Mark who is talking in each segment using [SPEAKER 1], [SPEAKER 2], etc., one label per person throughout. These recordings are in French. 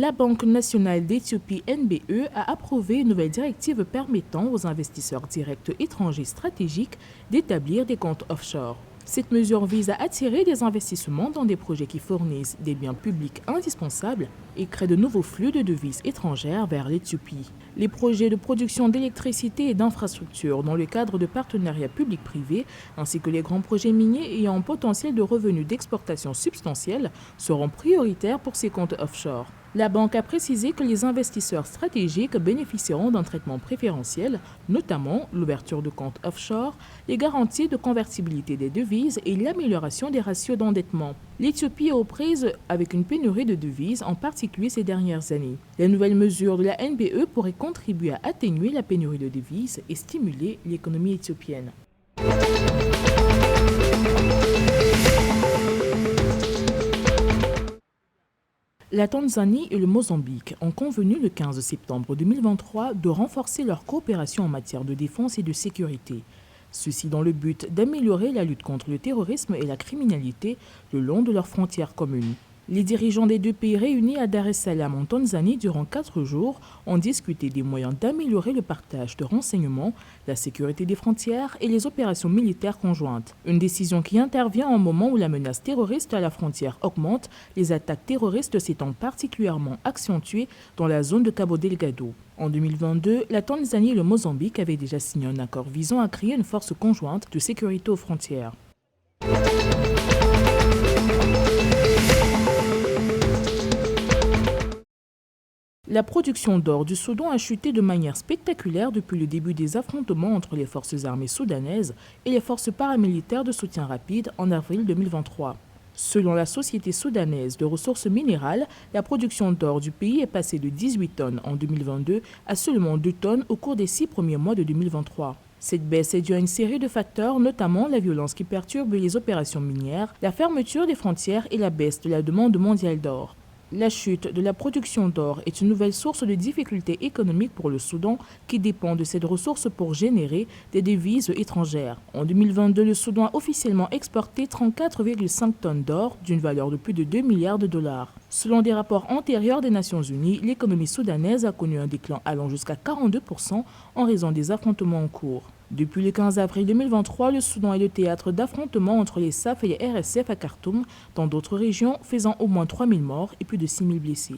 [SPEAKER 1] La Banque nationale d'Éthiopie (NBE) a approuvé une nouvelle directive permettant aux investisseurs directs étrangers stratégiques d'établir des comptes offshore. Cette mesure vise à attirer des investissements dans des projets qui fournissent des biens publics indispensables et créent de nouveaux flux de devises étrangères vers l'Éthiopie. Les projets de production d'électricité et d'infrastructures dans le cadre de partenariats publics-privés, ainsi que les grands projets miniers ayant un potentiel de revenus d'exportation substantiel, seront prioritaires pour ces comptes offshore. La banque a précisé que les investisseurs stratégiques bénéficieront d'un traitement préférentiel, notamment l'ouverture de comptes offshore, les garanties de convertibilité des devises et l'amélioration des ratios d'endettement. L'Éthiopie est aux prises avec une pénurie de devises, en particulier ces dernières années. Les nouvelles mesures de la NBE pourraient contribuer à atténuer la pénurie de devises et stimuler l'économie éthiopienne. La Tanzanie et le Mozambique ont convenu le 15 septembre 2023 de renforcer leur coopération en matière de défense et de sécurité. Ceci dans le but d'améliorer la lutte contre le terrorisme et la criminalité le long de leurs frontières communes. Les dirigeants des deux pays réunis à Dar es Salaam en Tanzanie durant 4 jours ont discuté des moyens d'améliorer le partage de renseignements, la sécurité des frontières et les opérations militaires conjointes. Une décision qui intervient au moment où la menace terroriste à la frontière augmente, les attaques terroristes s'étant particulièrement accentuées dans la zone de Cabo Delgado. En 2022, la Tanzanie et le Mozambique avaient déjà signé un accord visant à créer une force conjointe de sécurité aux frontières. La production d'or du Soudan a chuté de manière spectaculaire depuis le début des affrontements entre les forces armées soudanaises et les forces paramilitaires de soutien rapide en avril 2023. Selon la Société soudanaise de ressources minérales, la production d'or du pays est passée de 18 tonnes en 2022 à seulement 2 tonnes au cours des 6 premiers mois de 2023. Cette baisse est due à une série de facteurs, notamment la violence qui perturbe les opérations minières, la fermeture des frontières et la baisse de la demande mondiale d'or. La chute de la production d'or est une nouvelle source de difficultés économiques pour le Soudan qui dépend de cette ressource pour générer des devises étrangères. En 2022, le Soudan a officiellement exporté 34,5 tonnes d'or d'une valeur de plus de 2 milliards de dollars. Selon des rapports antérieurs des Nations Unies, l'économie soudanaise a connu un déclin allant jusqu'à 42% en raison des affrontements en cours. Depuis le 15 avril 2023, le Soudan est le théâtre d'affrontements entre les SAF et les RSF à Khartoum, dans d'autres régions, faisant au moins 3000 morts et plus de 6000 blessés.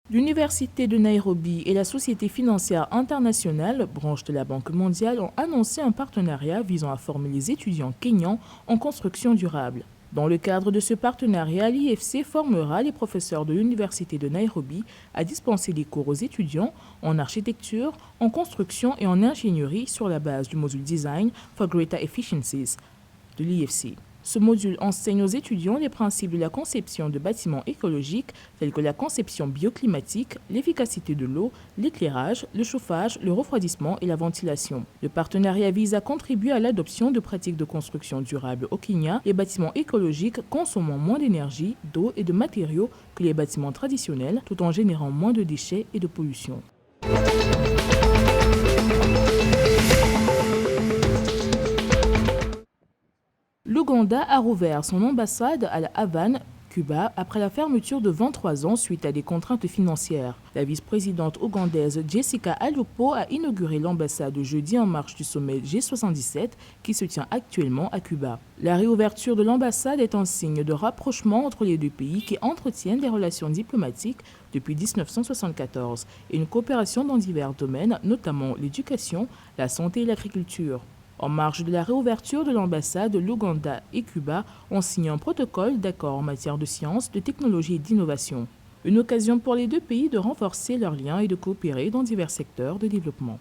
[SPEAKER 1] L'Université de Nairobi et la Société financière internationale, branche de la Banque mondiale, ont annoncé un partenariat visant à former les étudiants kényans en construction durable. Dans le cadre de ce partenariat, l'IFC formera les professeurs de l'Université de Nairobi à dispenser des cours aux étudiants en architecture, en construction et en ingénierie sur la base du module Design for Greater Efficiencies de l'IFC. Ce module enseigne aux étudiants les principes de la conception de bâtiments écologiques tels que la conception bioclimatique, l'efficacité de l'eau, l'éclairage, le chauffage, le refroidissement et la ventilation. Le partenariat vise à contribuer à l'adoption de pratiques de construction durable au Kenya, les bâtiments écologiques consommant moins d'énergie, d'eau et de matériaux que les bâtiments traditionnels, tout en générant moins de déchets et de pollution. L'Ouganda a rouvert son ambassade à La Havane, Cuba, après la fermeture de 23 ans suite à des contraintes financières. La vice-présidente ougandaise Jessica Alupo a inauguré l'ambassade jeudi en marge du sommet G77 qui se tient actuellement à Cuba. La réouverture de l'ambassade est un signe de rapprochement entre les deux pays qui entretiennent des relations diplomatiques depuis 1974 et une coopération dans divers domaines, notamment l'éducation, la santé et l'agriculture. En marge de la réouverture de l'ambassade, l'Ouganda et Cuba ont signé un protocole d'accord en matière de sciences, de technologie et d'innovation. Une occasion pour les deux pays de renforcer leurs liens et de coopérer dans divers secteurs de développement.